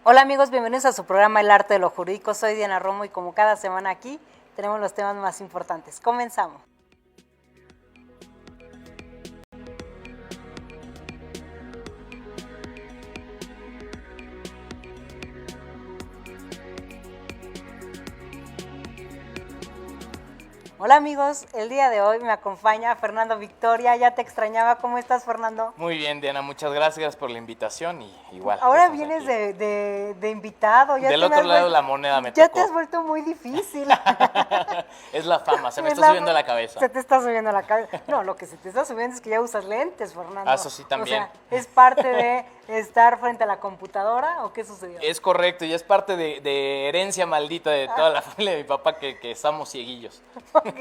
Hola amigos, bienvenidos a su programa El Arte de lo Jurídico. Soy Diana Romo y como cada semana aquí tenemos los temas más importantes. Comenzamos. Hola amigos, el día de hoy me acompaña Fernando Victoria. Ya te extrañaba. ¿Cómo estás, Fernando? Muy bien, Diana, muchas gracias por la invitación y igual. Ahora vienes de invitado. Del otro lado de la moneda me Ya tocó. te has vuelto muy difícil. Es la fama, se me Es está subiendo a la cabeza. Se te está subiendo a la cabeza. No, lo que se te está subiendo es que ya usas lentes, Fernando. Ah, eso sí también. O sea, ¿es parte de estar frente a la computadora o qué sucedió? Es correcto, y es parte de herencia maldita de toda la familia de mi papá que estamos cieguillos. Okay.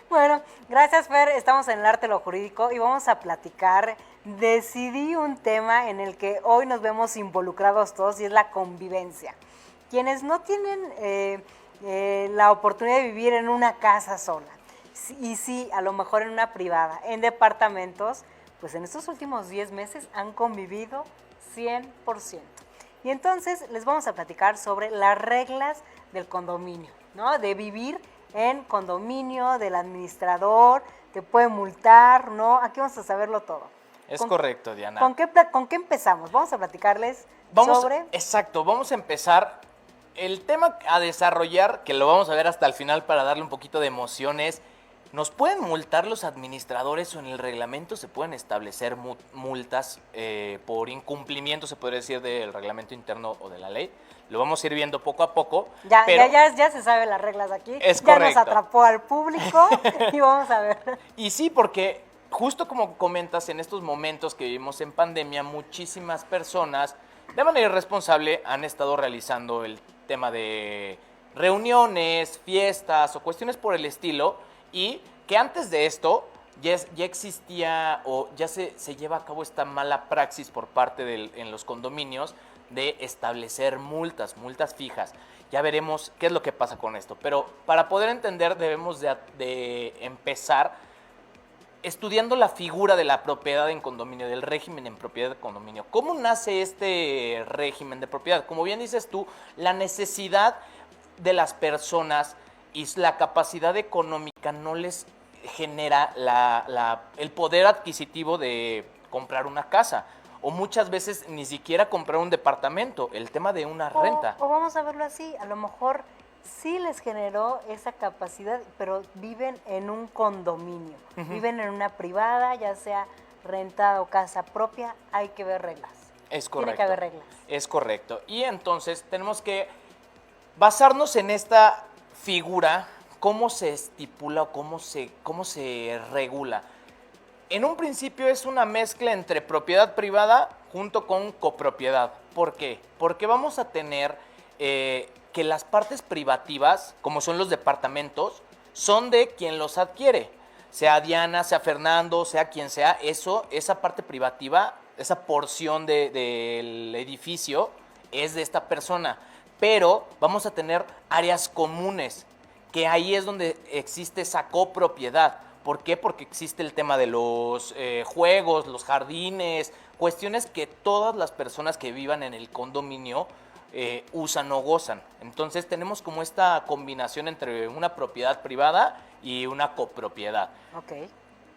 Bueno, gracias, Fer. Estamos en el arte de lo jurídico y vamos a platicar. Decidí un tema en el que hoy nos vemos involucrados todos y es la convivencia. Quienes no tienen la oportunidad de vivir en una casa sola y sí, a lo mejor en una privada, en departamentos, pues en estos últimos 10 meses han convivido 100%. Y entonces les vamos a platicar sobre las reglas del condominio, ¿no? De vivir en condominio, del administrador, te puede multar, ¿no? Aquí vamos a saberlo todo. Es correcto, Diana. ¿Con qué empezamos? Vamos a platicarles sobre... Exacto, vamos a empezar. El tema a desarrollar, que lo vamos a ver hasta el final para darle un poquito de emociones, ¿nos pueden multar los administradores o en el reglamento se pueden establecer multas por incumplimiento, se podría decir, del reglamento interno o de la ley? Lo vamos a ir viendo poco a poco. Ya se saben las reglas aquí. Es ya correcto. Nos atrapó al público y vamos a ver. Y sí, porque justo como comentas, en estos momentos que vivimos en pandemia, muchísimas personas de manera irresponsable han estado realizando el tema de reuniones, fiestas o cuestiones por el estilo, y que antes de esto ya existía o ya se lleva a cabo esta mala praxis por parte en los condominios de establecer multas fijas. Ya veremos qué es lo que pasa con esto, pero para poder entender debemos de empezar estudiando la figura de la propiedad en condominio, del régimen en propiedad de condominio. ¿Cómo nace este régimen de propiedad? Como bien dices tú, la necesidad de las personas y la capacidad económica no les genera el poder adquisitivo de comprar una casa, o muchas veces ni siquiera comprar un departamento, el tema de una renta. O vamos a verlo así, a lo mejor sí les generó esa capacidad, pero viven en un condominio, viven en una privada, ya sea renta o casa propia, hay que ver reglas. Es correcto. Tiene que haber reglas. Es correcto. Y entonces tenemos que basarnos en esta figura, cómo se estipula o cómo se regula. En un principio es una mezcla entre propiedad privada junto con copropiedad. ¿Por qué? Porque vamos a tener que las partes privativas, como son los departamentos, son de quien los adquiere. Sea Diana, sea Fernando, sea quien sea, esa parte privativa, esa porción del edificio es de esta persona. Pero vamos a tener áreas comunes, que ahí es donde existe esa copropiedad. ¿Por qué? Porque existe el tema de los juegos, los jardines, cuestiones que todas las personas que vivan en el condominio usan o gozan. Entonces tenemos como esta combinación entre una propiedad privada y una copropiedad. Okay.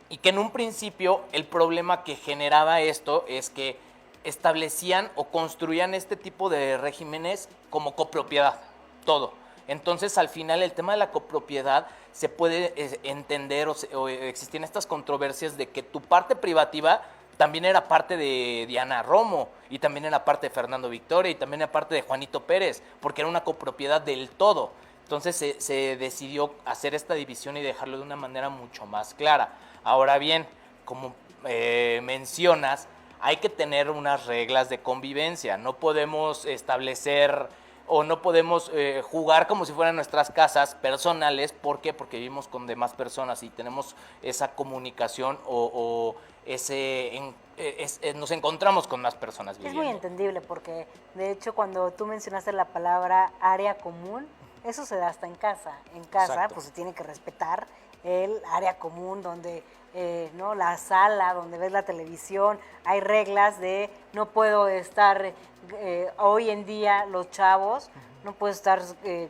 Y que en un principio el problema que generaba esto es que establecían o construían este tipo de regímenes como copropiedad, todo. Entonces, al final, el tema de la copropiedad se puede entender o existían estas controversias de que tu parte privativa también era parte de Diana Romo, y también era parte de Fernando Victoria, y también era parte de Juanito Pérez, porque era una copropiedad del todo. Entonces, se decidió hacer esta división y dejarlo de una manera mucho más clara. Ahora bien, como mencionas, hay que tener unas reglas de convivencia. No podemos establecer o no podemos jugar como si fueran nuestras casas personales. ¿Por qué? Porque vivimos con demás personas y tenemos esa comunicación nos encontramos con más personas viviendo. Es muy entendible porque, de hecho, cuando tú mencionaste la palabra área común, eso se da hasta en casa. En casa, Exacto. pues se tiene que respetar el área común donde ¿no? La sala donde ves la televisión, hay reglas de no puedo estar, hoy en día los chavos, no puedo estar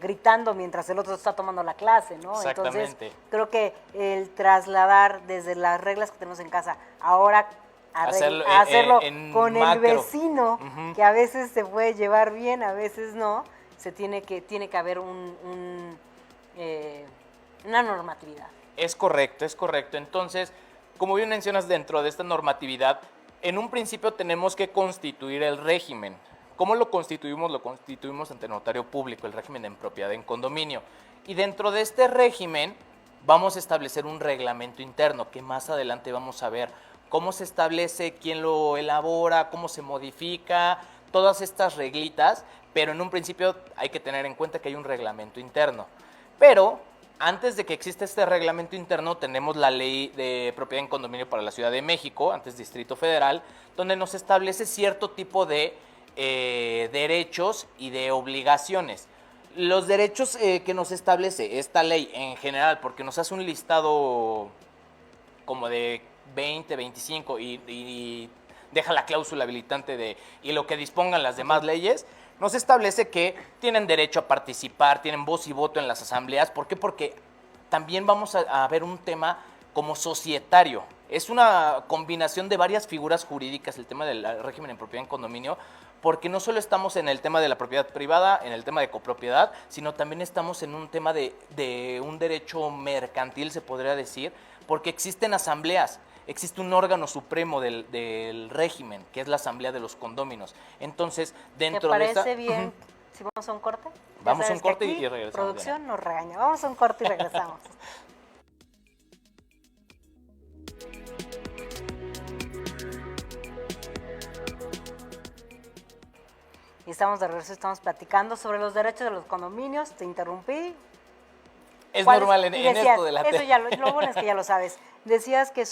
gritando mientras el otro está tomando la clase, ¿no? Entonces, creo que el trasladar desde las reglas que tenemos en casa, ahora hacerlo con macro. El vecino, que a veces se puede llevar bien, a veces no, tiene que haber una normatividad. Es correcto. Entonces, como bien mencionas, dentro de esta normatividad, en un principio tenemos que constituir el régimen. ¿Cómo lo constituimos? Lo constituimos ante notario público, el régimen en propiedad en condominio. Y dentro de este régimen vamos a establecer un reglamento interno, que más adelante vamos a ver cómo se establece, quién lo elabora, cómo se modifica, todas estas reglitas, pero en un principio hay que tener en cuenta que hay un reglamento interno. Pero antes de que exista este reglamento interno, tenemos la Ley de Propiedad en Condominio para la Ciudad de México, antes Distrito Federal, donde nos establece cierto tipo de derechos y de obligaciones. Los derechos que nos establece esta ley en general, porque nos hace un listado como de 20, 25 y deja la cláusula habilitante de y lo que dispongan las demás leyes, nos establece que tienen derecho a participar, tienen voz y voto en las asambleas. ¿Por qué? Porque también vamos a ver un tema como societario. Es una combinación de varias figuras jurídicas el tema del régimen en propiedad en condominio, porque no solo estamos en el tema de la propiedad privada, en el tema de copropiedad, sino también estamos en un tema de un derecho mercantil, se podría decir, porque existen asambleas. Existe un órgano supremo del régimen, que es la Asamblea de los Condóminos. Entonces, dentro de esta... ¿Te parece bien si vamos a un corte? Vamos a un corte y regresamos. Producción nos regaña. Vamos a un corte y regresamos. Y estamos de regreso, estamos platicando sobre los derechos de los condominios. Te interrumpí. Es normal en esto de la eso ya lo bueno es que ya lo sabes. Decías que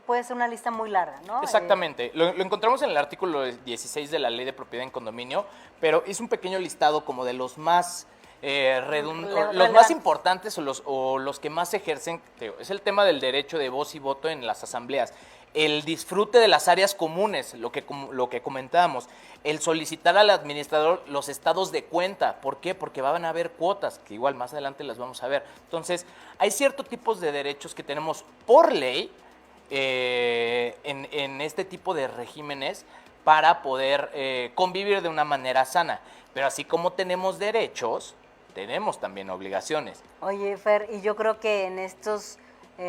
puede ser una lista muy larga, ¿no? Exactamente. Lo encontramos en el artículo 16 de la Ley de Propiedad en Condominio, pero es un pequeño listado como de los más los más importantes o los que más ejercen. Es el tema del derecho de voz y voto en las asambleas, el disfrute de las áreas comunes, lo que comentábamos, el solicitar al administrador los estados de cuenta. ¿Por qué? Porque van a haber cuotas, que igual más adelante las vamos a ver. Entonces, hay ciertos tipos de derechos que tenemos por ley en este tipo de regímenes para poder convivir de una manera sana. Pero así como tenemos derechos, tenemos también obligaciones. Oye, Fer, y yo creo que en estos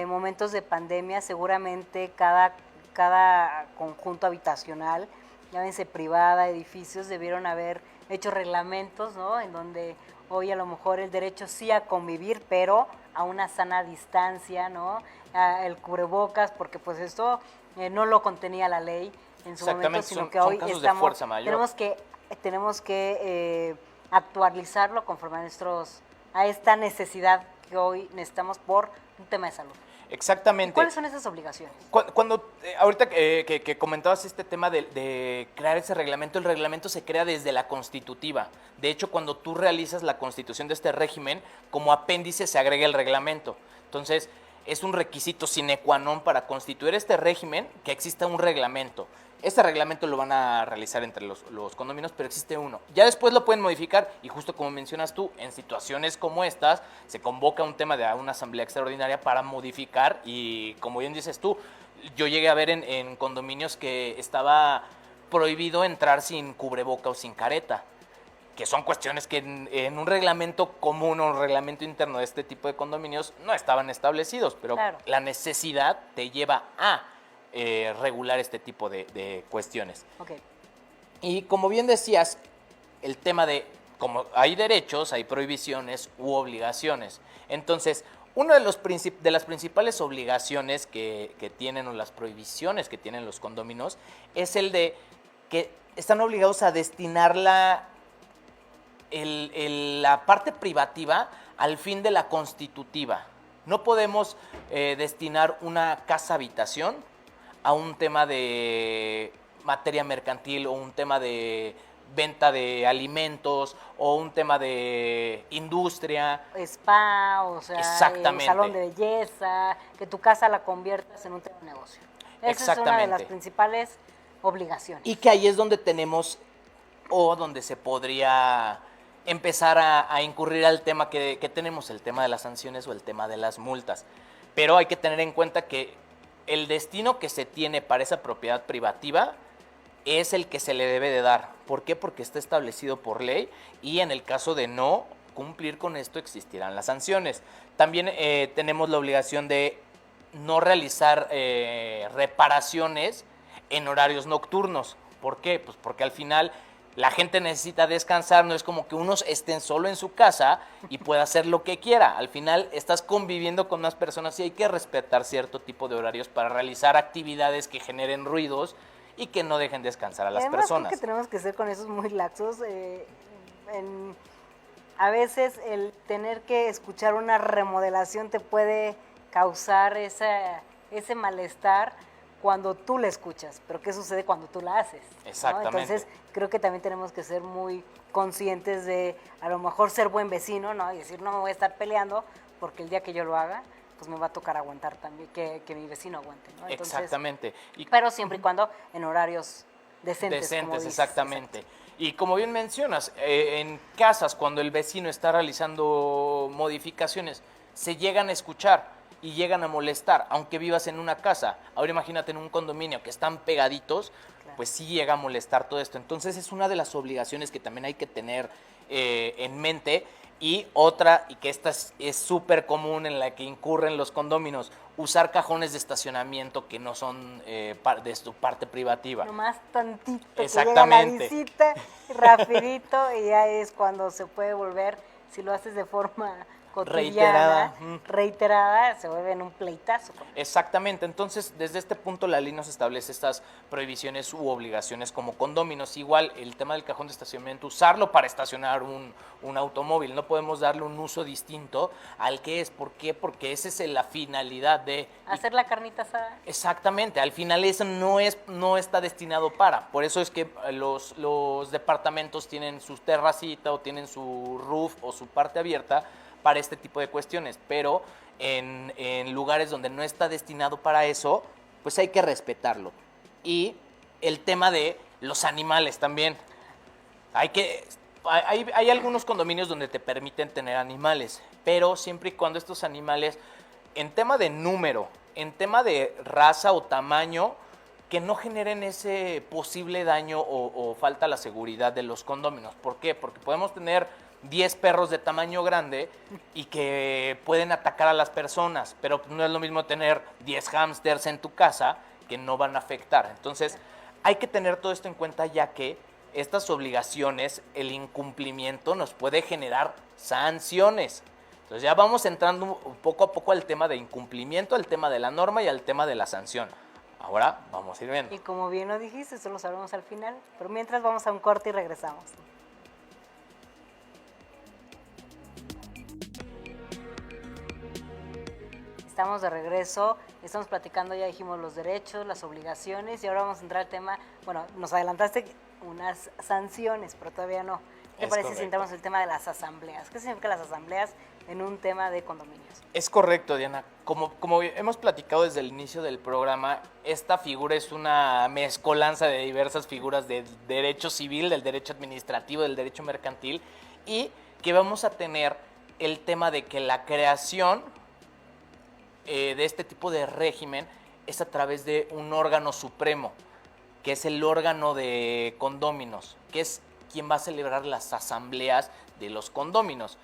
momentos de pandemia, seguramente cada conjunto habitacional, llámense privada, edificios, debieron haber hecho reglamentos, ¿no? En donde hoy a lo mejor el derecho sí a convivir, pero a una sana distancia, ¿no? El cubrebocas, porque pues esto no lo contenía la ley en su momento, sino que hoy tenemos que actualizarlo conforme a esta necesidad que hoy necesitamos por un tema de salud. Exactamente. ¿Y cuáles son esas obligaciones? Ahorita que comentabas este tema de crear ese reglamento, el reglamento se crea desde la constitutiva. De hecho, cuando tú realizas la constitución de este régimen, como apéndice se agrega el reglamento. Entonces, es un requisito sine qua non para constituir este régimen que exista un reglamento. Este reglamento lo van a realizar entre los condominios, pero existe uno. Ya después lo pueden modificar y justo como mencionas tú, en situaciones como estas, se convoca un tema de una asamblea extraordinaria para modificar y como bien dices tú, yo llegué a ver en condominios que estaba prohibido entrar sin cubreboca o sin careta, que son cuestiones que en un reglamento común o un reglamento interno de este tipo de condominios no estaban establecidos, pero claro, la necesidad te lleva a regular este tipo de cuestiones. Okay. Y como bien decías, el tema de como hay derechos, hay prohibiciones u obligaciones. Entonces, una de las principales obligaciones que tienen o las prohibiciones que tienen los condominios es el de que están obligados a destinar la parte privativa al fin de la constitutiva. No podemos destinar una casa habitación a un tema de materia mercantil o un tema de venta de alimentos o un tema de industria. Spa, o sea, Exactamente. salón de belleza, que tu casa la conviertas en un tema de negocio. Esa es una de las principales obligaciones. Y que ahí es donde tenemos o donde se podría empezar a incurrir al tema que tenemos, el tema de las sanciones o el tema de las multas. Pero hay que tener en cuenta que el destino que se tiene para esa propiedad privativa es el que se le debe de dar. ¿Por qué? Porque está establecido por ley y en el caso de no cumplir con esto existirán las sanciones. También tenemos la obligación de no realizar reparaciones en horarios nocturnos. ¿Por qué? Pues porque al final la gente necesita descansar, no es como que unos estén solo en su casa y pueda hacer lo que quiera. Al final estás conviviendo con más personas y hay que respetar cierto tipo de horarios para realizar actividades que generen ruidos y que no dejen descansar a las personas. Creo que tenemos que ser con esos muy laxos. A veces el tener que escuchar una remodelación te puede causar ese malestar cuando tú la escuchas, pero ¿qué sucede cuando tú la haces? Exactamente. ¿No? Entonces, creo que también tenemos que ser muy conscientes de, a lo mejor, ser buen vecino, ¿no? Y decir, no me voy a estar peleando, porque el día que yo lo haga, pues me va a tocar aguantar también, que mi vecino aguante, ¿no? Entonces, exactamente. Pero siempre y cuando en horarios decentes, como dices. Exactamente. Y como bien mencionas, en casas, cuando el vecino está realizando modificaciones, se llegan a escuchar y llegan a molestar, aunque vivas en una casa. Ahora imagínate en un condominio que están pegaditos, claro, pues sí llega a molestar todo esto. Entonces es una de las obligaciones que también hay que tener en mente. Y otra, y que esta es súper común en la que incurren los condóminos, usar cajones de estacionamiento que no son de su parte privativa. Nomás tantito, exactamente, que llega la visita, rapidito, y ya es cuando se puede volver, si lo haces de forma cotidiana, reiterada, se vuelve en un pleitazo. Exactamente, entonces desde este punto la ley nos establece estas prohibiciones u obligaciones como condóminos. Igual el tema del cajón de estacionamiento, usarlo para estacionar un automóvil, no podemos darle un uso distinto al que es. ¿Por qué? Porque esa es la finalidad de... Hacer la carnita asada. Exactamente, al final eso no está destinado para, por eso es que los departamentos tienen su terracita o tienen su roof o su parte abierta para este tipo de cuestiones, pero en lugares donde no está destinado para eso, pues hay que respetarlo. Y el tema de los animales también. Hay algunos condominios donde te permiten tener animales, pero siempre y cuando estos animales, en tema de número, en tema de raza o tamaño, que no generen ese posible daño o falta a la seguridad de los condóminos. ¿Por qué? Porque podemos tener 10 perros de tamaño grande y que pueden atacar a las personas, pero no es lo mismo tener 10 hámsters en tu casa que no van a afectar. Entonces, hay que tener todo esto en cuenta, ya que estas obligaciones, el incumplimiento nos puede generar sanciones. Entonces ya vamos entrando poco a poco al tema de incumplimiento, al tema de la norma y al tema de la sanción. Ahora vamos a ir viendo. Y como bien lo dijiste, eso lo sabremos al final, pero mientras vamos a un corte y regresamos. Estamos de regreso, estamos platicando, ya dijimos los derechos, las obligaciones, y ahora vamos a entrar al tema, bueno, nos adelantaste unas sanciones, pero todavía no. ¿Qué te parece si entramos en el tema de las asambleas? ¿Qué significan las asambleas en un tema de condominios? Es correcto, Diana. Como hemos platicado desde el inicio del programa, esta figura es una mezcolanza de diversas figuras del derecho civil, del derecho administrativo, del derecho mercantil, y que vamos a tener el tema de que la creación de este tipo de régimen es a través de un órgano supremo, que es el órgano de condóminos, que es quien va a celebrar las asambleas de los condóminos.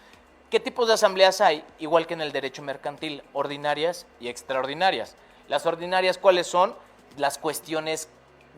¿Qué tipos de asambleas hay? Igual que en el derecho mercantil, ordinarias y extraordinarias. Las ordinarias, ¿cuáles son? Las cuestiones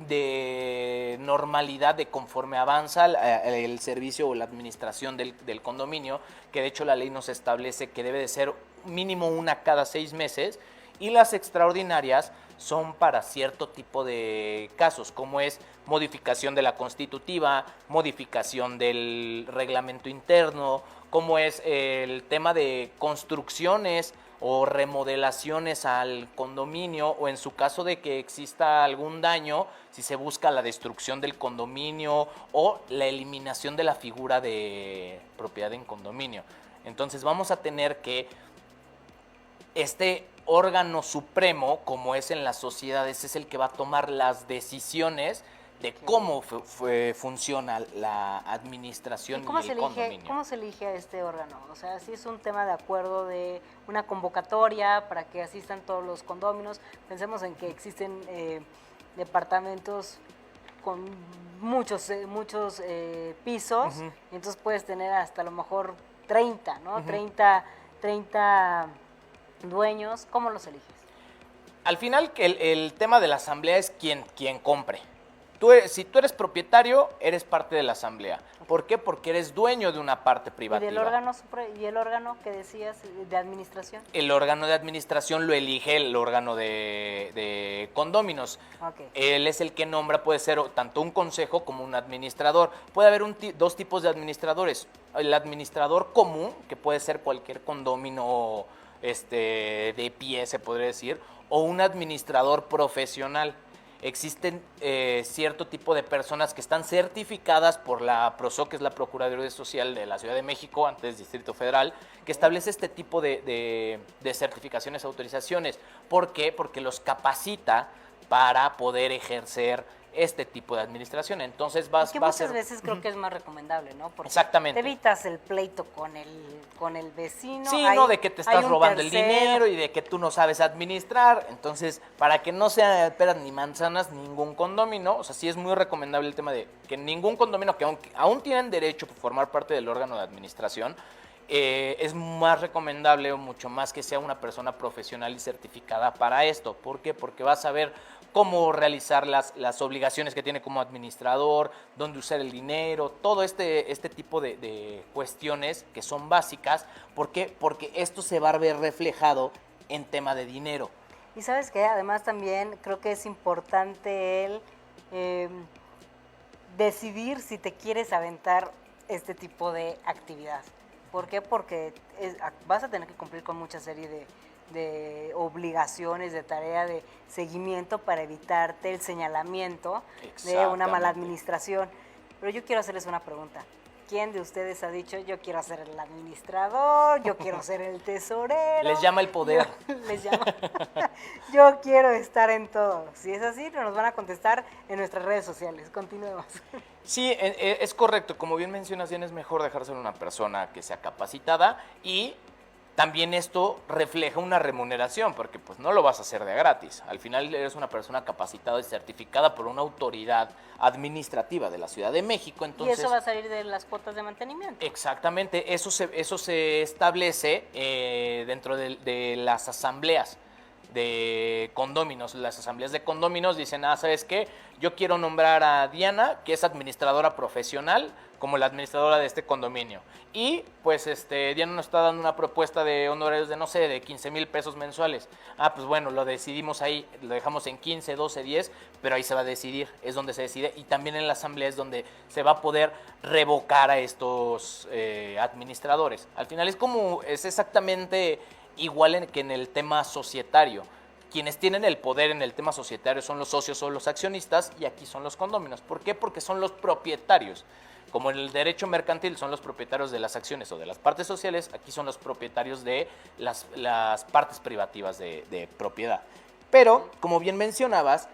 de normalidad de conforme avanza el servicio o la administración del condominio, que de hecho la ley nos establece que debe de ser mínimo una cada 6 meses, y las extraordinarias son para cierto tipo de casos, como es modificación de la constitutiva, modificación del reglamento interno, como es el tema de construcciones o remodelaciones al condominio, o en su caso de que exista algún daño, si se busca la destrucción del condominio o la eliminación de la figura de propiedad en condominio. Entonces vamos a tener que este órgano supremo, como es en las sociedades, es el que va a tomar las decisiones de cómo funciona la administración y el condominio. ¿Cómo se elige a este órgano? O sea, si es un tema de acuerdo de una convocatoria para que asistan todos los condóminos. Pensemos en que existen departamentos con muchos pisos, y entonces puedes tener hasta a lo mejor 30, ¿no? 30 dueños. ¿Cómo los eliges? Al final, el tema de la asamblea es quien compre. Si tú eres propietario, eres parte de la asamblea. ¿Por qué? Porque eres dueño de una parte privativa. ¿Y el órgano que decías de administración? El órgano de administración lo elige el órgano de condóminos. Okay. Él es el que nombra, puede ser tanto un consejo como un administrador. Puede haber dos tipos de administradores. El administrador común, que puede ser cualquier condomino de pie, se podría decir, o un administrador profesional. Existen cierto tipo de personas que están certificadas por la PROSOC, que es la Procuraduría Social de la Ciudad de México, antes Distrito Federal, que establece este tipo de certificaciones, autorizaciones. ¿Por qué? Porque los capacita para poder ejercer este tipo de administración. Entonces muchas veces creo que es más recomendable, ¿no? Porque exactamente. Te evitas el pleito con el vecino. Sí, no de que te estás robando el dinero y de que tú no sabes administrar. Entonces, para que no sean peras ni manzanas ningún condominio, o sea, sí es muy recomendable el tema de que ningún condominio, que aún tienen derecho a formar parte del órgano de administración, es más recomendable o mucho más que sea una persona profesional y certificada para esto. ¿Por qué? Porque vas a ver cómo realizar las obligaciones que tiene como administrador, dónde usar el dinero, todo este tipo de cuestiones que son básicas. ¿Por qué? Porque esto se va a ver reflejado en tema de dinero. Y sabes que además también creo que es importante el decidir si te quieres aventar este tipo de actividad. ¿Por qué? Porque vas a tener que cumplir con mucha serie de obligaciones, de tarea, de seguimiento para evitarte el señalamiento de una mala administración. Pero yo quiero hacerles una pregunta. ¿Quién de ustedes ha dicho, yo quiero ser el administrador, yo quiero ser el tesorero? Les llama el poder. Les llama. Yo quiero estar en todo. Si es así, nos van a contestar en nuestras redes sociales. Continuemos. Sí, es correcto. Como bien mencionas, bien es mejor dejárselo a una persona que sea capacitada, y también esto refleja una remuneración, porque pues no lo vas a hacer de gratis. Al final eres una persona capacitada y certificada por una autoridad administrativa de la Ciudad de México. Entonces, y eso va a salir de las cuotas de mantenimiento. Exactamente, eso se establece dentro de las asambleas de condóminos. Las asambleas de condóminos dicen, ¿sabes qué? Yo quiero nombrar a Diana, que es administradora profesional, como la administradora de este condominio. Y pues Diana nos está dando una propuesta de honorarios de, no sé, de 15,000 pesos mensuales. Pues bueno, lo decidimos ahí, lo dejamos en 15, 12, 10, pero ahí se va a decidir, es donde se decide. Y también en la asamblea es donde se va a poder revocar a estos administradores. Al final es exactamente igual que en el tema societario. Quienes tienen el poder en el tema societario son los socios o los accionistas, y aquí son los condóminos. ¿Por qué? Porque son los propietarios. Como en el derecho mercantil son los propietarios de las acciones o de las partes sociales, aquí son los propietarios de las partes privativas de propiedad. Pero, como bien mencionabas,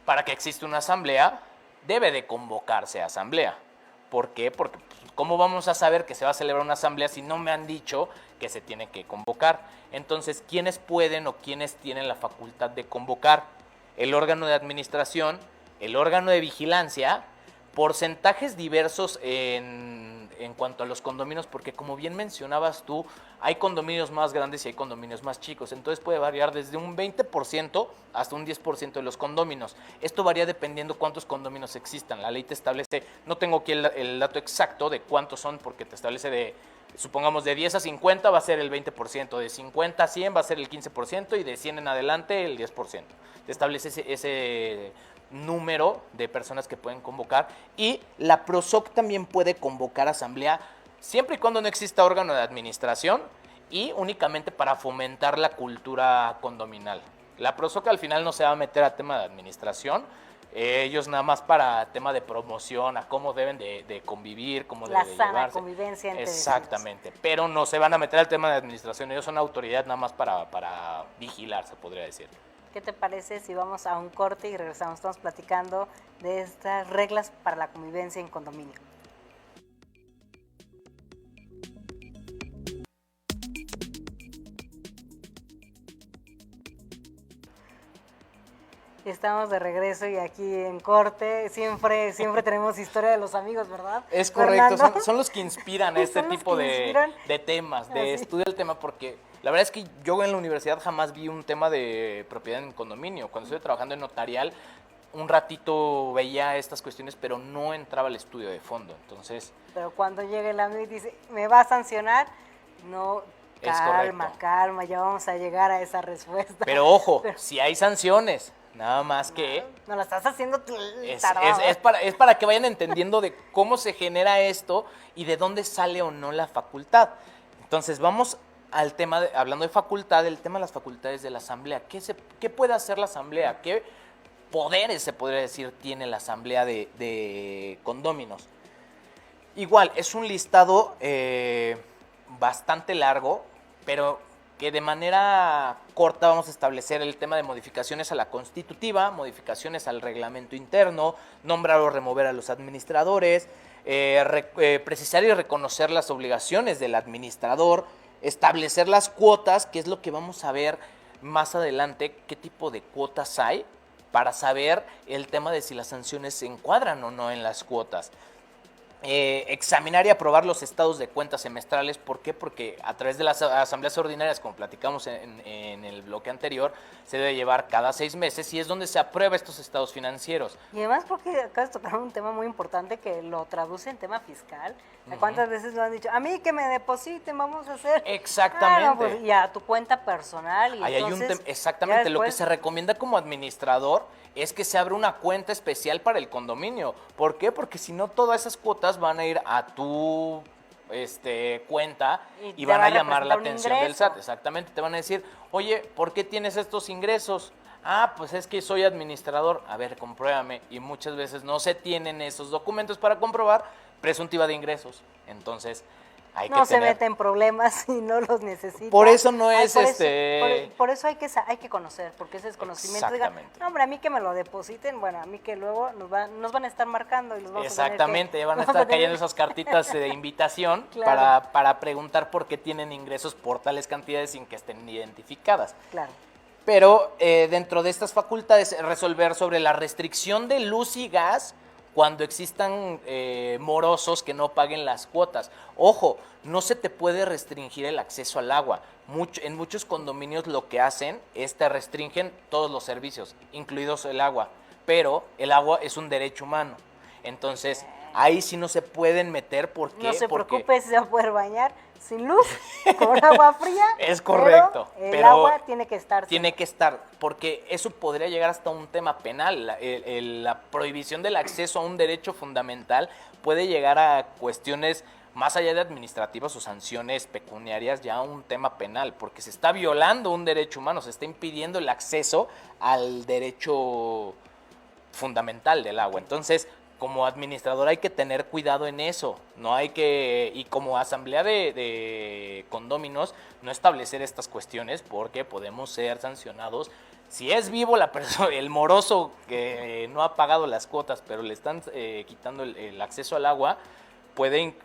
para que exista una asamblea, debe de convocarse a asamblea. ¿Por qué? Porque ¿cómo vamos a saber que se va a celebrar una asamblea si no me han dicho que se tiene que convocar? Entonces, ¿quiénes pueden o quiénes tienen la facultad de convocar? El órgano de administración, el órgano de vigilancia, porcentajes diversos en cuanto a los condominios, porque como bien mencionabas tú, hay condominios más grandes y hay condominios más chicos, entonces puede variar desde un 20% hasta un 10% de los condominios. Esto varía dependiendo cuántos condominios existan. La ley te establece, no tengo aquí el dato exacto de cuántos son, porque te establece supongamos de 10 a 50 va a ser el 20%, de 50 a 100 va a ser el 15% y de 100 en adelante el 10%. Te establece ese número de personas que pueden convocar, y la PROSOC también puede convocar asamblea siempre y cuando no exista órgano de administración y únicamente para fomentar la cultura condominal. La Prosoc al final no se va a meter a tema de administración, ellos nada más para tema de promoción, a cómo deben de convivir, cómo deben de sana llevarse. convivencia entre Exactamente, pero no se van a meter al tema de administración, ellos son autoridad nada más para vigilar, se podría decir. ¿Qué te parece si vamos a un corte y regresamos? Estamos platicando de estas reglas para la convivencia en condominio. Estamos de regreso y aquí en corte siempre tenemos historia de los amigos, ¿verdad? Es correcto, Fernando. son los que inspiran este Son los tipo que de inspiran. temas, de Así. estudio del tema, porque la verdad es que yo en la universidad jamás vi un tema de propiedad en condominio. Cuando estuve trabajando en notarial, un ratito veía estas cuestiones, pero no entraba al estudio de fondo. Entonces, Pero cuando llega el amigo y dice, ¿me va a sancionar? No, Es calma, correcto. calma, ya vamos a llegar a esa respuesta. pero ojo, si hay sanciones, nada más que No lo estás haciendo es tardado. para que vayan entendiendo de cómo se genera esto y de dónde sale o no la facultad. Entonces, vamos al tema, hablando de facultad, el tema de las facultades de la asamblea. ¿Qué puede hacer la asamblea? ¿Qué poderes, se podría decir, tiene la asamblea de condóminos? Igual, es un listado bastante largo, pero que de manera corta vamos a establecer el tema de modificaciones a la constitutiva, modificaciones al reglamento interno, nombrar o remover a los administradores, precisar y reconocer las obligaciones del administrador, establecer las cuotas, que es lo que vamos a ver más adelante, qué tipo de cuotas hay, para saber el tema de si las sanciones se encuadran o no en las cuotas. Examinar y aprobar los estados de cuentas semestrales. ¿Por qué? Porque a través de las asambleas ordinarias, como platicamos en el bloque anterior, se debe llevar cada 6 meses y es donde se aprueba estos estados financieros. Y además porque acabas de tocar un tema muy importante que lo traduce en tema fiscal. ¿Cuántas veces lo han dicho? A mí que me depositen, vamos a hacer. Exactamente. No, pues, y a tu cuenta personal. Y Ahí hay entonces, exactamente, ya lo que después- se recomienda como administrador es que se abra una cuenta especial para el condominio. ¿Por qué? Porque si no, todas esas cuotas van a ir a tu cuenta Y y te van va a a llamar la representar un atención del ingreso. SAT. Exactamente, te van a decir, oye, ¿por qué tienes estos ingresos? Ah, pues es que soy administrador. A ver, compruébame. Y muchas veces no se tienen esos documentos para comprobar presuntiva de ingresos. Entonces, hay no que se tener... mete en problemas si no los necesita. Por eso no Ay, es por eso hay que conocer, porque ese desconocimiento. Diga, Exactamente. no, hombre, a mí que me lo depositen, bueno, a mí que luego nos van a estar marcando y los vamos Exactamente, ya a van a tener que... estar cayendo esas cartitas de invitación Claro. para preguntar por qué tienen ingresos por tales cantidades sin que estén identificadas. Claro. Pero dentro de estas facultades, resolver sobre la restricción de luz y gas cuando existan morosos que no paguen las cuotas. Ojo, no se te puede restringir el acceso al agua. En muchos condominios lo que hacen es te restringen todos los servicios, incluidos el agua. Pero el agua es un derecho humano. Entonces, ahí sí no se pueden meter. ¿Por qué? No se Porque preocupe si se va a poder bañar sin luz, con agua fría. Es correcto, El pero agua tiene que estar. tiene que estar, porque eso podría llegar hasta un tema penal. La prohibición del acceso a un derecho fundamental puede llegar a cuestiones más allá de administrativas o sanciones pecuniarias, ya un tema penal, porque se está violando un derecho humano, se está impidiendo el acceso al derecho fundamental del agua. Entonces, como administrador hay que tener cuidado en eso, no hay que, y como asamblea de condóminos, no establecer estas cuestiones porque podemos ser sancionados. Si es vivo la persona, el moroso que no ha pagado las cuotas, pero le están quitando el acceso al agua, pueden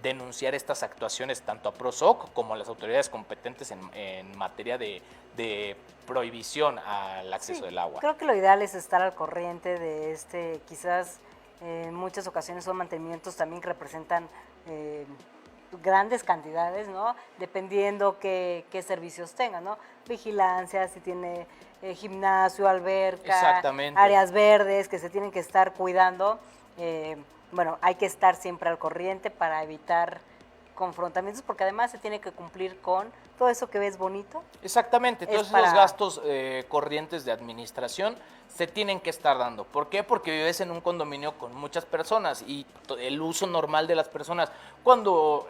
denunciar estas actuaciones tanto a Prosoc como a las autoridades competentes en materia de prohibición al acceso del agua. Creo que lo ideal es estar al corriente de quizás en muchas ocasiones son mantenimientos también que representan grandes cantidades, ¿no? Dependiendo qué servicios tengan, ¿no? Vigilancia, si tiene gimnasio, alberca, Exactamente. áreas verdes que se tienen que estar cuidando. Bueno, hay que estar siempre al corriente para evitar confrontamientos, porque además se tiene que cumplir con todo eso que ves bonito. Exactamente, Es todos para- esos gastos corrientes de administración se tienen que estar dando. ¿Por qué? Porque vives en un condominio con muchas personas y el uso normal de las personas cuando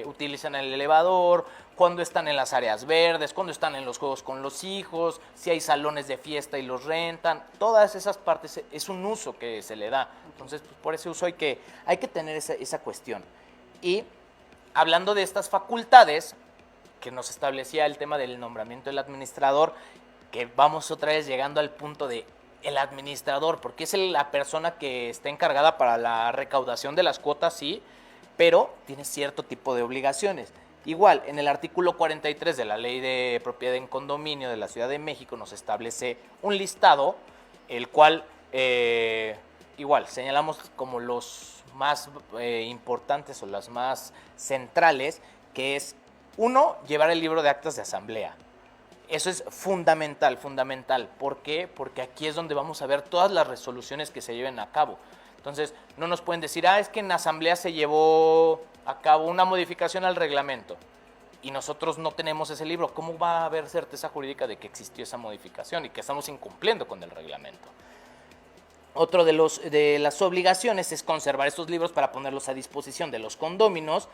utilizan el elevador, cuando están en las áreas verdes, cuando están en los juegos con los hijos, si hay salones de fiesta y los rentan, todas esas partes es un uso que se le da. Entonces, pues, por ese uso hay que tener esa cuestión. Y hablando de estas facultades, que nos establecía el tema del nombramiento del administrador, que vamos otra vez llegando al punto de el administrador, porque es la persona que está encargada para la recaudación de las cuotas, sí, pero tiene cierto tipo de obligaciones. Igual, en el artículo 43 de la Ley de Propiedad en Condominio de la Ciudad de México nos establece un listado, el cual, igual, señalamos como los más importantes o las más centrales, que es, uno, llevar el libro de actas de asamblea. Eso es fundamental, fundamental. ¿Por qué? Porque aquí es donde vamos a ver todas las resoluciones que se lleven a cabo. Entonces, no nos pueden decir, es que en asamblea se llevó a cabo una modificación al reglamento y nosotros no tenemos ese libro. ¿Cómo va a haber certeza jurídica de que existió esa modificación y que estamos incumpliendo con el reglamento? Otro de las obligaciones es conservar estos libros para ponerlos a disposición de los condóminos.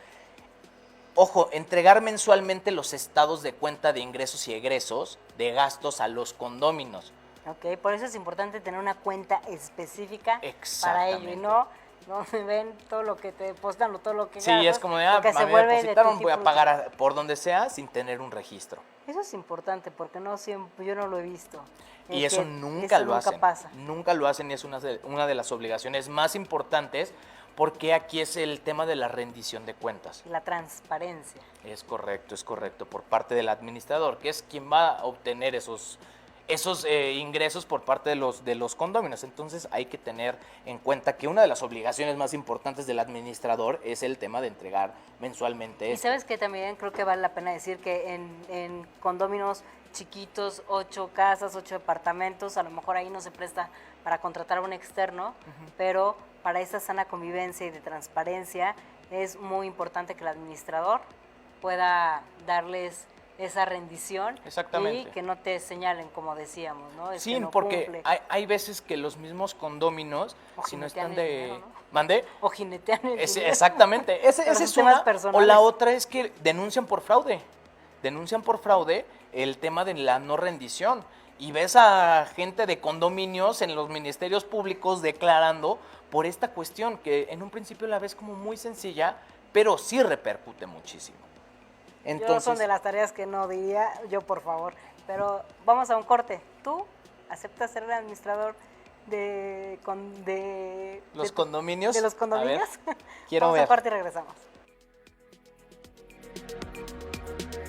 Ojo, entregar mensualmente los estados de cuenta de ingresos y egresos de gastos a los condóminos. Ok, por eso es importante tener una cuenta específica para Exactamente. ello y no me ven todo lo que te depositan o todo lo que Sí, gastas, es como de, porque se me vuelve de depositaron, tutti voy a frutti. pagar por donde sea sin tener un registro. Eso es importante porque no siempre, yo no lo he visto. Y Es eso que nunca lo hacen. pasa. Nunca lo hacen y es una de las obligaciones más importantes, porque aquí es el tema de la rendición de cuentas. La transparencia. Es correcto, por parte del administrador, que es quien va a obtener esos ingresos por parte de los condóminos. Entonces hay que tener en cuenta que una de las obligaciones más importantes del administrador es el tema de entregar mensualmente Y esto. sabes que también creo que vale la pena decir que en condóminos chiquitos, 8 casas, 8 departamentos, a lo mejor ahí no se presta para contratar a un externo, pero para esa sana convivencia y de transparencia es muy importante que el administrador pueda darles esa rendición. Exactamente. Y que no te señalen, como decíamos, ¿no? Sí, que no porque cumple. hay veces que los mismos condóminos, O si no jinetean están el de... dinero, ¿no? ¿Mandé? O jinetean el dinero. Exactamente, esa Pero es son temas una. O personales. la otra es que denuncian por fraude. Denuncian por fraude el tema de la no rendición. Y ves a gente de condominios en los ministerios públicos declarando por esta cuestión, que en un principio la ves como muy sencilla, pero sí repercute muchísimo. Yo son de las tareas que no diría, yo por favor. Pero vamos a un corte. ¿Tú aceptas ser el administrador de ¿Los condominios? de los condominios? A ver, quiero vamos ver. a un corte y regresamos.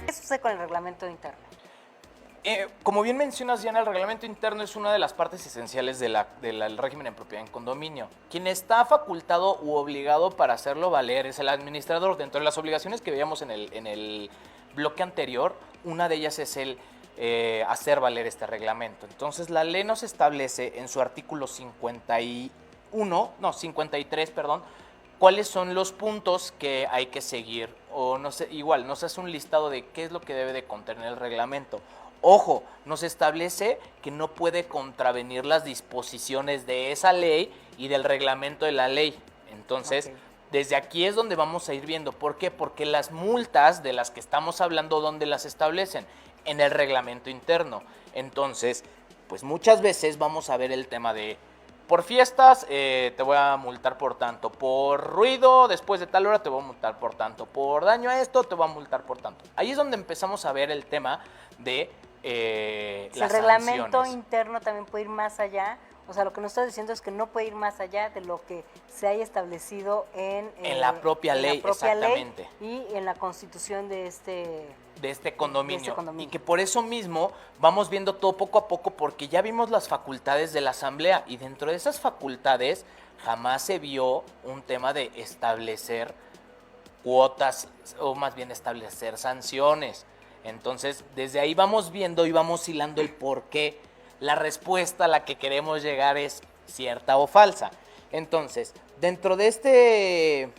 ¿Qué sucede con el reglamento interno? Como bien mencionas, Diana, el reglamento interno es una de las partes esenciales del régimen en propiedad en condominio. Quien está facultado u obligado para hacerlo valer es el administrador. Dentro de las obligaciones que veíamos en el bloque anterior, una de ellas es el hacer valer este reglamento. Entonces, la ley nos establece en su artículo 53, cuáles son los puntos que hay que seguir. O no sé, igual, nos hace un listado de qué es lo que debe de contener el reglamento. Ojo, nos establece que no puede contravenir las disposiciones de esa ley y del reglamento de la ley. Entonces, desde aquí es donde vamos a ir viendo. ¿Por qué? Porque las multas de las que estamos hablando, ¿dónde las establecen? En el reglamento interno. Entonces, pues muchas veces vamos a ver el tema de, por fiestas te voy a multar por tanto, por ruido después de tal hora te voy a multar por tanto, por daño a esto te voy a multar por tanto. Ahí es donde empezamos a ver el tema de el reglamento interno también puede ir más allá. O sea, lo que nos estás diciendo es que no puede ir más allá de lo que se haya establecido en la propia ley, exactamente. Ley y en la constitución de este condominio. Y que por eso mismo vamos viendo todo poco a poco, porque ya vimos las facultades de la asamblea y dentro de esas facultades jamás se vio un tema de establecer cuotas o más bien establecer sanciones. Entonces, desde ahí vamos viendo y vamos hilando el por qué la respuesta a la que queremos llegar es cierta o falsa. Entonces, dentro de este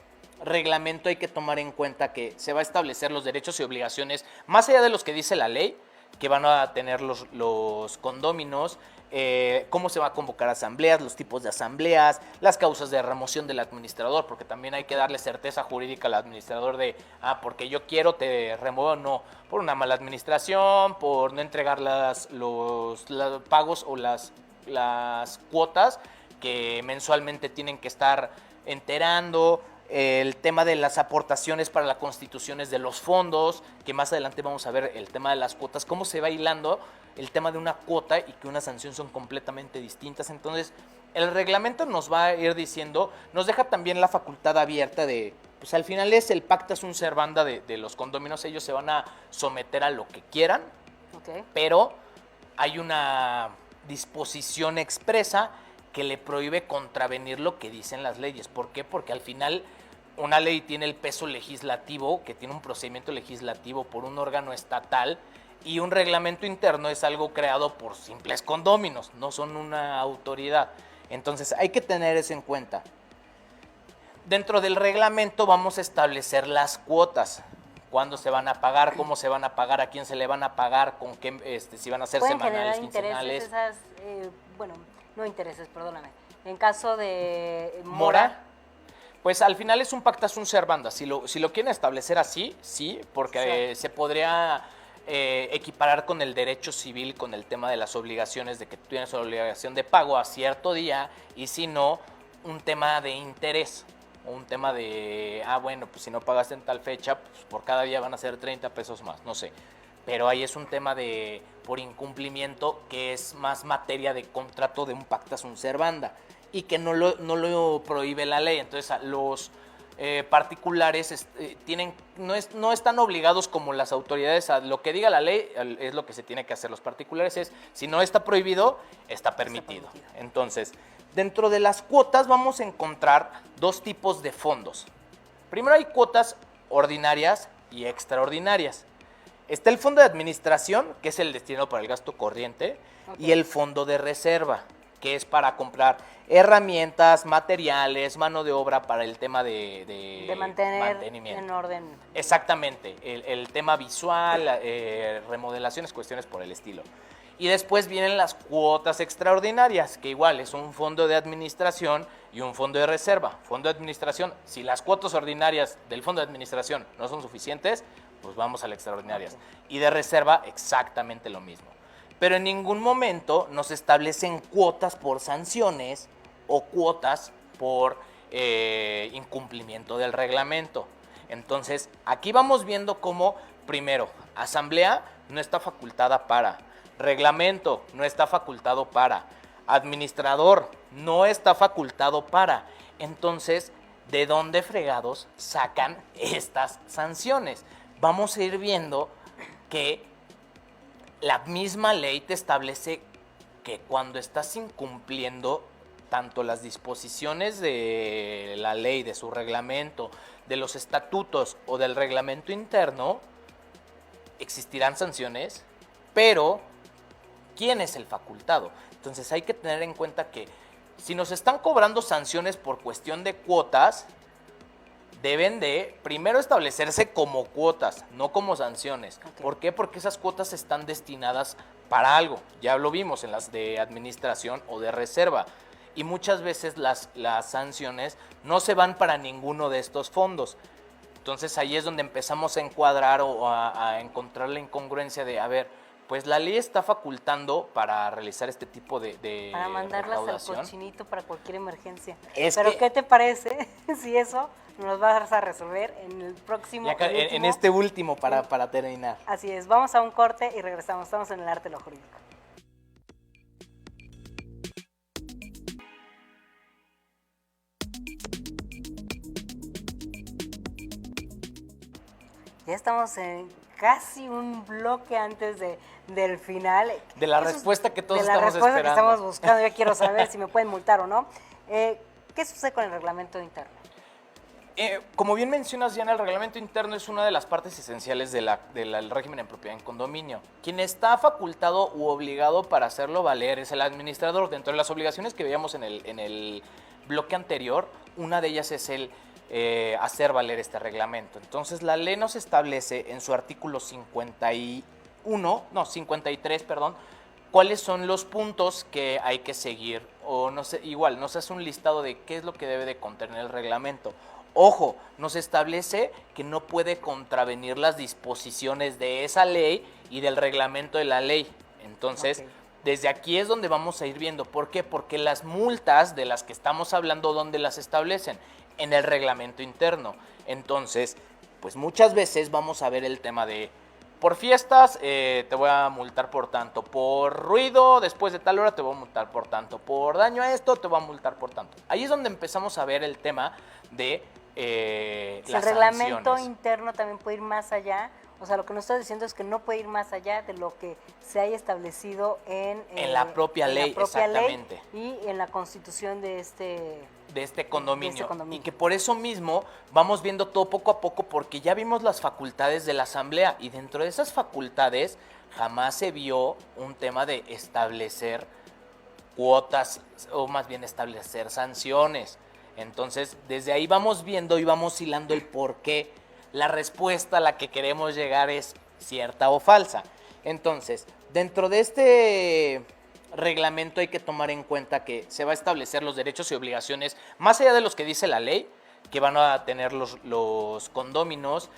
reglamento hay que tomar en cuenta que se va a establecer los derechos y obligaciones, más allá de los que dice la ley, que van a tener los condóminos, cómo se va a convocar asambleas, los tipos de asambleas, las causas de remoción del administrador, porque también hay que darle certeza jurídica al administrador de, porque yo quiero te remuevo, no, por una mala administración, por no entregar los pagos o las cuotas que mensualmente tienen que estar enterando, el tema de las aportaciones para las constituciones de los fondos, que más adelante vamos a ver el tema de las cuotas, cómo se va hilando el tema de una cuota y que una sanción son completamente distintas. Entonces, el reglamento nos va a ir diciendo, nos deja también la facultad abierta de, pues al final es el pacta sunt servanda de los condóminos, ellos se van a someter a lo que quieran, pero hay una disposición expresa que le prohíbe contravenir lo que dicen las leyes. ¿Por qué? Porque al final una ley tiene el peso legislativo, que tiene un procedimiento legislativo por un órgano estatal, y un reglamento interno es algo creado por simples condóminos, no son una autoridad. Entonces hay que tener eso en cuenta. Dentro del reglamento vamos a establecer las cuotas, cuándo se van a pagar, cómo se van a pagar, a quién se le van a pagar, con qué, si van a ser semanales, quincenales. No intereses, perdóname. En caso de mora, pues al final es un pacta sunt servanda. Si lo quieren establecer así, sí, porque se podría equiparar con el derecho civil, con el tema de las obligaciones, de que tú tienes la obligación de pago a cierto día, y si no, un tema de interés, o un tema de, pues si no pagaste en tal fecha, pues por cada día van a ser 30 pesos más, no sé. Pero ahí es un tema de por incumplimiento que es más materia de contrato de un pacta sunt servanda y que no lo prohíbe la ley. Entonces los particulares no están obligados como las autoridades a lo que diga la ley, es lo que se tiene que hacer. Los particulares es, si no está prohibido, está permitido. Entonces, dentro de las cuotas vamos a encontrar dos tipos de fondos. Primero hay cuotas ordinarias y extraordinarias. Está el fondo de administración, que es el destinado para el gasto corriente, y el fondo de reserva, que es para comprar herramientas, materiales, mano de obra para el tema de mantenimiento. En orden. Exactamente, el tema visual, remodelaciones, cuestiones por el estilo. Y después vienen las cuotas extraordinarias, que igual es un fondo de administración y un fondo de reserva. Fondo de administración, si las cuotas ordinarias del fondo de administración no son suficientes, pues vamos a las extraordinarias. Y de reserva, exactamente lo mismo. Pero en ningún momento nos establecen cuotas por sanciones o cuotas por incumplimiento del reglamento. Entonces, aquí vamos viendo cómo, primero, asamblea no está facultada para, reglamento no está facultado para, administrador no está facultado para. Entonces, ¿de dónde fregados sacan estas sanciones? Vamos a ir viendo que la misma ley te establece que cuando estás incumpliendo tanto las disposiciones de la ley, de su reglamento, de los estatutos o del reglamento interno, existirán sanciones, pero ¿quién es el facultado? Entonces hay que tener en cuenta que si nos están cobrando sanciones por cuestión de cuotas, deben de primero establecerse como cuotas, no como sanciones. ¿Por qué? Porque esas cuotas están destinadas para algo. Ya lo vimos en las de administración o de reserva. Y muchas veces las sanciones no se van para ninguno de estos fondos. Entonces ahí es donde empezamos a encuadrar o a encontrar la incongruencia de, pues la ley está facultando para realizar este tipo de para mandarlas recaudación al cochinito para cualquier emergencia. Pero ¿qué te parece si eso nos vas a resolver en el próximo? En este último para terminar. Así es, vamos a un corte y regresamos. Estamos en el arte de lo jurídico. Ya estamos en casi un bloque antes del final. De la respuesta que todos estamos esperando. De la respuesta que estamos buscando. Yo quiero saber si me pueden multar o no. ¿Qué sucede con el reglamento interno? Como bien mencionas, Diana, el reglamento interno es una de las partes esenciales del régimen en propiedad en condominio. Quien está facultado u obligado para hacerlo valer es el administrador. Dentro de las obligaciones que veíamos en el bloque anterior, una de ellas es el hacer valer este reglamento. Entonces la ley nos establece en su artículo 53, perdón, cuáles son los puntos que hay que seguir, o no sé, igual nos hace un listado de qué es lo que debe de contener el reglamento. Ojo, nos establece que no puede contravenir las disposiciones de esa ley y del reglamento de la ley. Entonces, desde aquí es donde vamos a ir viendo. ¿Por qué? Porque las multas de las que estamos hablando, ¿dónde las establecen? En el reglamento interno. Entonces, pues muchas veces vamos a ver el tema de, por fiestas te voy a multar por tanto, por ruido después de tal hora te voy a multar por tanto, por daño a esto te voy a multar por tanto. Ahí es donde empezamos a ver el tema de el reglamento interno también puede ir más allá. O sea, lo que nos estás diciendo es que no puede ir más allá de lo que se haya establecido en la propia ley, exactamente. Ley y en la constitución de este condominio. Y que por eso mismo vamos viendo todo poco a poco, porque ya vimos las facultades de la asamblea, y dentro de esas facultades jamás se vio un tema de establecer cuotas, o más bien establecer sanciones. Entonces, desde ahí vamos viendo y vamos hilando el por qué la respuesta a la que queremos llegar es cierta o falsa. Entonces, dentro de este reglamento hay que tomar en cuenta que se va a establecer los derechos y obligaciones, más allá de los que dice la ley, que van a tener los condóminos,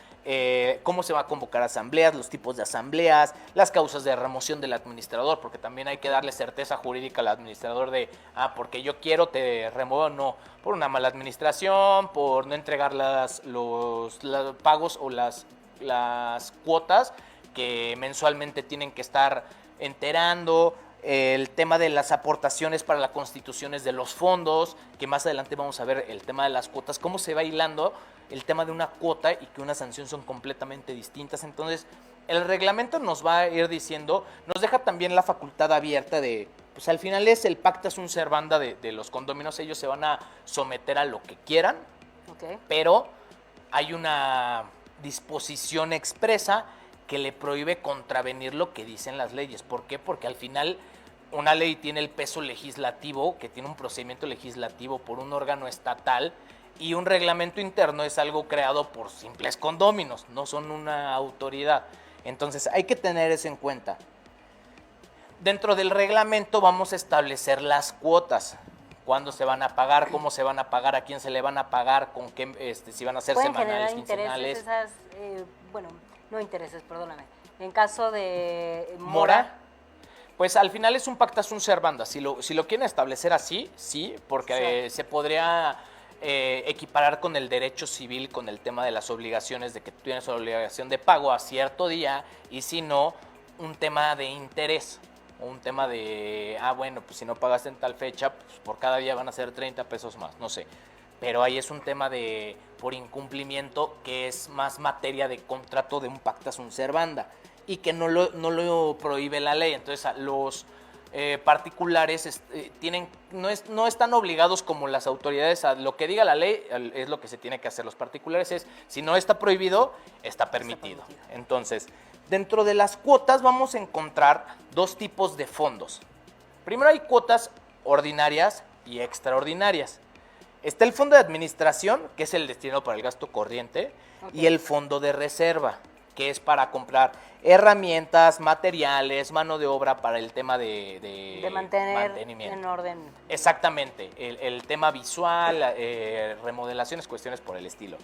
cómo se va a convocar asambleas, los tipos de asambleas, las causas de remoción del administrador, porque también hay que darle certeza jurídica al administrador de, porque yo quiero te remuevo, no, por una mala administración, por no entregar los pagos o las cuotas que mensualmente tienen que estar enterando, el tema de las aportaciones para las constituciones de los fondos, que más adelante vamos a ver el tema de las cuotas, cómo se va hilando el tema de una cuota y que una sanción son completamente distintas. Entonces, el reglamento nos va a ir diciendo, nos deja también la facultad abierta de, pues al final es el pacta sunt servanda de los condóminos, ellos se van a someter a lo que quieran, pero hay una disposición expresa que le prohíbe contravenir lo que dicen las leyes. ¿Por qué? Porque al final una ley tiene el peso legislativo, que tiene un procedimiento legislativo por un órgano estatal, y un reglamento interno es algo creado por simples condóminos, no son una autoridad. Entonces hay que tener eso en cuenta. Dentro del reglamento vamos a establecer las cuotas, cuándo se van a pagar, cómo se van a pagar, a quién se le van a pagar, con qué, si van a ser semanales, quincenales. Esas, no intereses, perdóname. En caso de mora, pues al final es un pacta sunt servanda. Si lo quieren establecer así, sí, porque se podría equiparar con el derecho civil, con el tema de las obligaciones, de que tú tienes obligación de pago a cierto día, y si no, un tema de interés, o un tema de, bueno, pues si no pagaste en tal fecha, pues por cada día van a ser 30 pesos más, no sé. Pero ahí es un tema de por incumplimiento, que es más materia de contrato de un pacta sunt servanda, y que no lo prohíbe la ley. Entonces los particulares no están obligados como las autoridades a lo que diga la ley, es lo que se tiene que hacer. Los particulares es, si no está prohibido, está permitido. Entonces, dentro de las cuotas vamos a encontrar dos tipos de fondos. Primero hay cuotas ordinarias y extraordinarias. Está el fondo de administración, que es el destinado para el gasto corriente, y el fondo de reserva, que es para comprar herramientas, materiales, mano de obra para el tema de mantenimiento. En orden. Exactamente, el tema visual, remodelaciones, cuestiones por el estilo.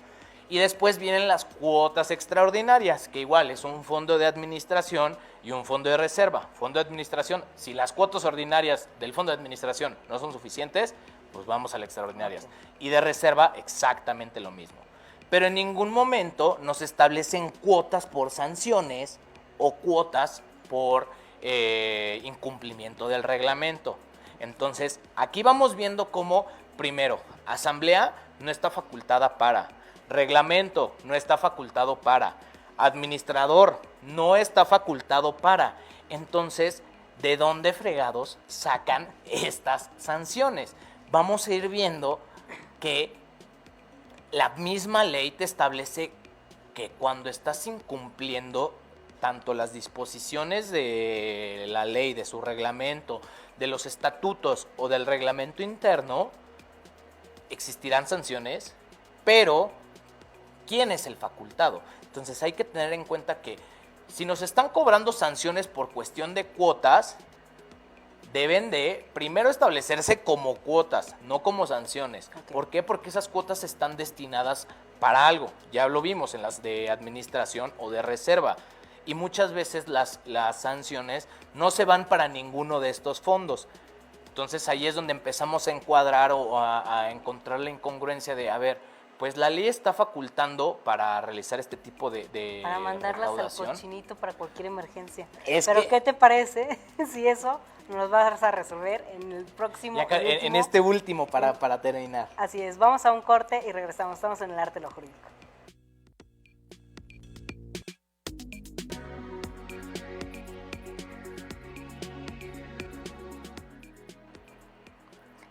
Y después vienen las cuotas extraordinarias, que igual es un fondo de administración y un fondo de reserva. Fondo de administración, si las cuotas ordinarias del fondo de administración no son suficientes, pues vamos a las extraordinarias. Y de reserva, exactamente lo mismo. Pero en ningún momento nos establecen cuotas por sanciones o cuotas por incumplimiento del reglamento. Entonces, aquí vamos viendo cómo, primero, asamblea no está facultada para, reglamento no está facultado para, administrador no está facultado para. Entonces, ¿de dónde fregados sacan estas sanciones? Vamos a ir viendo que la misma ley te establece que cuando estás incumpliendo tanto las disposiciones de la ley, de su reglamento, de los estatutos o del reglamento interno, existirán sanciones, pero ¿quién es el facultado? Entonces hay que tener en cuenta que si nos están cobrando sanciones por cuestión de cuotas, deben de primero establecerse como cuotas, no como sanciones. Ok. ¿Por qué? Porque esas cuotas están destinadas para algo. Ya lo vimos en las de administración o de reserva. Y muchas veces las sanciones no se van para ninguno de estos fondos. Entonces ahí es donde empezamos a encuadrar o a encontrar la incongruencia de, a ver, pues la ley está facultando para realizar este tipo de Para mandarlas al recaudación. cochinito para cualquier emergencia. Es Pero que- ¿qué te parece si eso nos vas a resolver en el próximo? Ya el en último? este último para terminar. Así es, vamos a un corte y regresamos. Estamos en el arte de lo jurídico.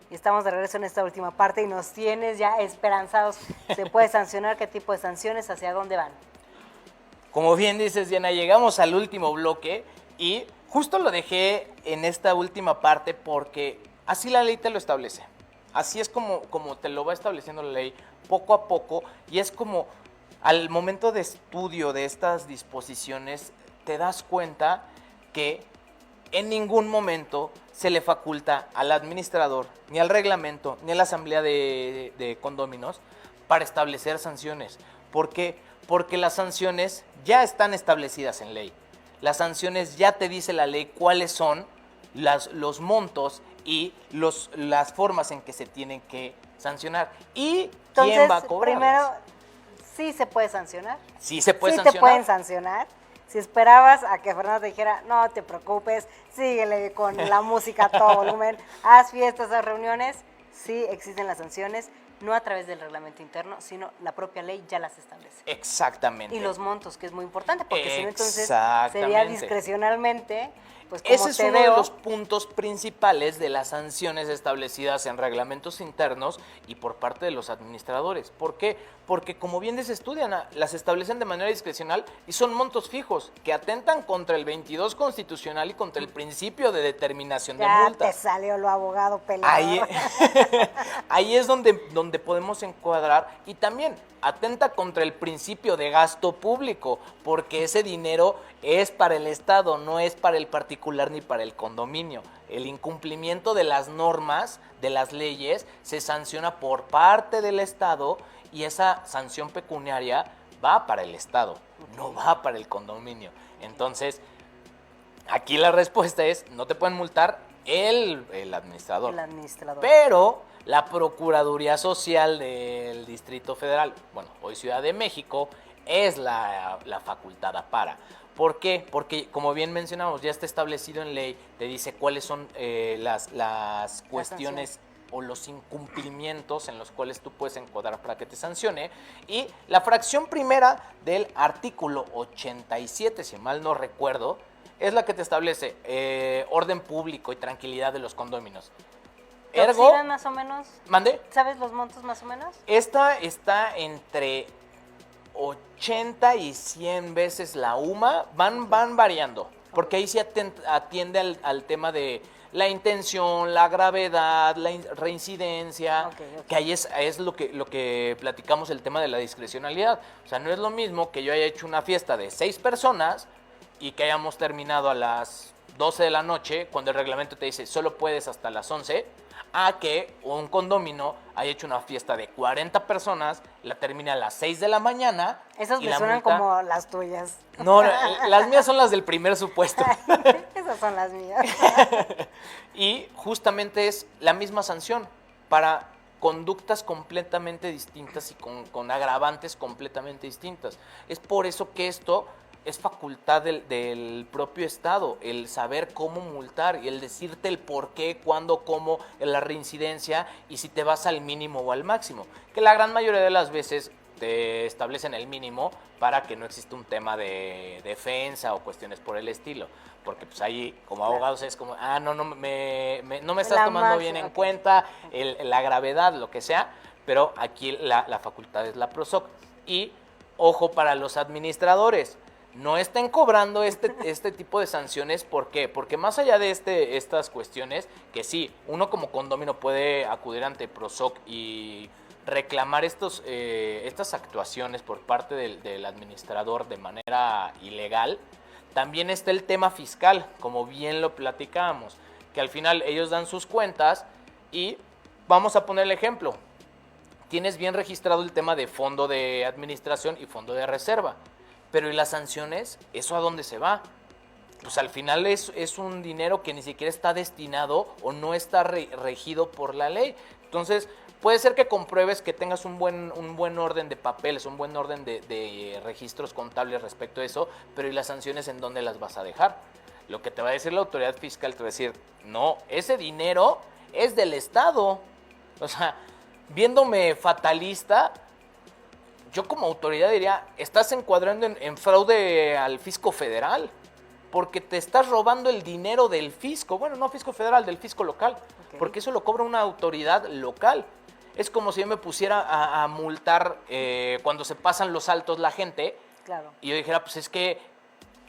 Y estamos de regreso en esta última parte y nos tienes ya esperanzados. ¿Se puede sancionar? ¿Qué tipo de sanciones? ¿Hacia dónde van? Como bien dices, Diana, llegamos al último bloque y justo lo dejé en esta última parte porque así la ley te lo establece. Así es como te lo va estableciendo la ley poco a poco y es como al momento de estudio de estas disposiciones te das cuenta que en ningún momento se le faculta al administrador, ni al reglamento, ni a la asamblea de condóminos para establecer sanciones. ¿Por qué? Porque las sanciones ya están establecidas en ley. Las sanciones ya te dice la ley cuáles son los montos y las formas en que se tienen que sancionar. ¿Y Entonces, quién va a cobrar? primero, sí se puede sancionar. Sí se puede Sí sancionar. te pueden sancionar. Si esperabas a que Fernando te dijera, no te preocupes, síguele con la música a todo volumen, haz fiestas, haz reuniones, sí existen las sanciones, no a través del reglamento interno, sino la propia ley ya las establece. Exactamente. Y los montos, que es muy importante, porque si no, entonces Exactamente. sería discrecionalmente, pues como Ese es te uno veo, de los puntos principales de las sanciones establecidas en reglamentos internos y por parte de los administradores. ¿Por qué? Porque como bien se estudian, las establecen de manera discrecional y son montos fijos que atentan contra el 22 constitucional y contra el principio de determinación de ya te multas. salió lo abogado pelado. Ahí, ahí es donde podemos encuadrar y también atenta contra el principio de gasto público, porque ese dinero es para el Estado, no es para el particular ni para el condominio. El incumplimiento de las normas, de las leyes, se sanciona por parte del Estado y esa sanción pecuniaria va para el Estado, no va para el condominio. Entonces, aquí la respuesta es, no te pueden multar el administrador. El administrador. Pero la Procuraduría Social del Distrito Federal, bueno, hoy Ciudad de México, es la facultada para. ¿Por qué? Porque, como bien mencionamos, ya está establecido en ley, te dice cuáles son las cuestiones o los incumplimientos en los cuales tú puedes encuadrar para que te sancione. Y la fracción primera del artículo 87, si mal no recuerdo, es la que te establece orden público y tranquilidad de los condóminos. ¿Te Ergo, oscilan más o menos? ¿mande? ¿Sabes los montos más o menos? Esta está entre 80 y 100 veces la UMA, van variando, porque ahí se atiende al tema de la intención, la gravedad, la reincidencia, Ok. que ahí es lo que platicamos, el tema de la discrecionalidad. O sea, no es lo mismo que yo haya hecho una fiesta de 6 personas y que hayamos terminado a las 12 de la noche, cuando el reglamento te dice solo puedes hasta las 11, a que un condominio haya hecho una fiesta de 40 personas, la termina a las 6 de la mañana. Esas y me la suenan multa- como las tuyas. No, las mías son las del primer supuesto. Esas son las mías. Y justamente es la misma sanción para conductas completamente distintas y con agravantes completamente distintas. Es por eso que esto es facultad del propio Estado, el saber cómo multar y el decirte el por qué, cuándo, cómo, la reincidencia y si te vas al mínimo o al máximo. Que la gran mayoría de las veces te establecen el mínimo para que no exista un tema de defensa o cuestiones por el estilo. Porque pues ahí como abogados es como, no me estás La tomando máxima, bien en ok. cuenta la gravedad, lo que sea, pero aquí la facultad es la PROSOC. Y ojo para los administradores, no estén cobrando este tipo de sanciones. ¿Por qué? Porque más allá de estas cuestiones, que sí, uno como condominio puede acudir ante PROSOC y reclamar estas actuaciones por parte del administrador de manera ilegal, también está el tema fiscal, como bien lo platicábamos, que al final ellos dan sus cuentas y vamos a poner el ejemplo. Tienes bien registrado el tema de fondo de administración y fondo de reserva, pero ¿y las sanciones? ¿Eso a dónde se va? Pues al final es un dinero que ni siquiera está destinado o no está regido por la ley. Entonces, puede ser que compruebes que tengas un buen orden de papeles, un buen orden de registros contables respecto a eso, pero ¿y las sanciones en dónde las vas a dejar? Lo que te va a decir la autoridad fiscal, te va a decir, no, ese dinero es del Estado. O sea, viéndome fatalista, yo como autoridad diría, estás encuadrando en fraude al fisco federal, porque te estás robando el dinero del fisco, bueno, no fisco federal, del fisco local, porque eso lo cobra una autoridad local. Es como si yo me pusiera a multar cuando se pasan los altos la gente, Claro. y yo dijera, pues es que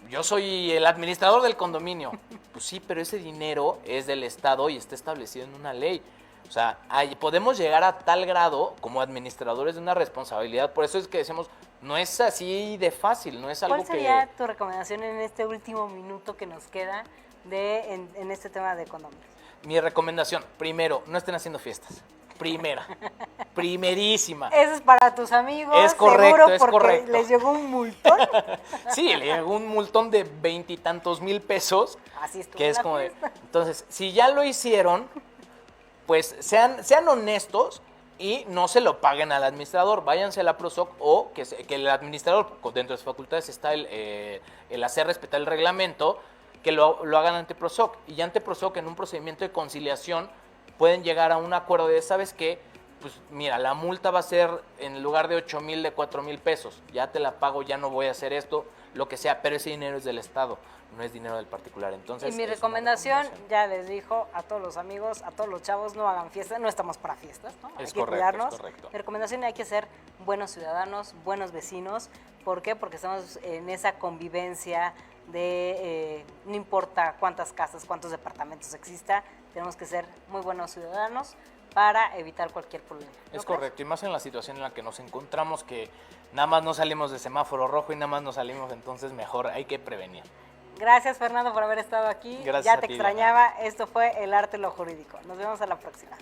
yo soy el administrador del condominio. Pues sí, pero ese dinero es del Estado y está establecido en una ley. O sea, podemos llegar a tal grado como administradores de una responsabilidad. Por eso es que decimos, no es así de fácil, no es algo que... ¿Cuál sería tu recomendación en este último minuto que nos queda en este tema de condominios? Mi recomendación, primero, no estén haciendo fiestas. Primera, primerísima. Eso es para tus amigos, Es correcto, seguro, es porque correcto. les llegó un multón. Sí, le llegó un multón de 20 y tantos mil pesos. Así estuvo Que es la como de, fiesta. entonces, si ya lo hicieron, pues sean honestos y no se lo paguen al administrador. Váyanse a la PROSOC o que el administrador, dentro de sus facultades está el hacer respetar el reglamento, que lo hagan ante PROSOC. Y ya ante PROSOC, en un procedimiento de conciliación, pueden llegar a un acuerdo de, ¿sabes qué? Pues mira, la multa va a ser en lugar de 8,000, de 4,000 pesos. Ya te la pago, ya no voy a hacer esto, lo que sea, pero ese dinero es del Estado, no es dinero del particular. Entonces, Y mi es una recomendación, ya les dijo a todos los amigos, a todos los chavos, no hagan fiestas, no estamos para fiestas, ¿no? Hay Es que correcto, cuidarnos. es correcto. Mi recomendación, hay que ser buenos ciudadanos, buenos vecinos. ¿Por qué? Porque estamos en esa convivencia de no importa cuántas casas, cuántos departamentos exista, tenemos que ser muy buenos ciudadanos para evitar cualquier problema. ¿No Es crees? correcto, y más en la situación en la que nos encontramos, que nada más no salimos de semáforo rojo y nada más no salimos, entonces mejor hay que prevenir. Gracias, Fernando, por haber estado aquí. Gracias Ya a te ti, extrañaba. Esto fue El Arte y lo Jurídico. Nos vemos a la próxima.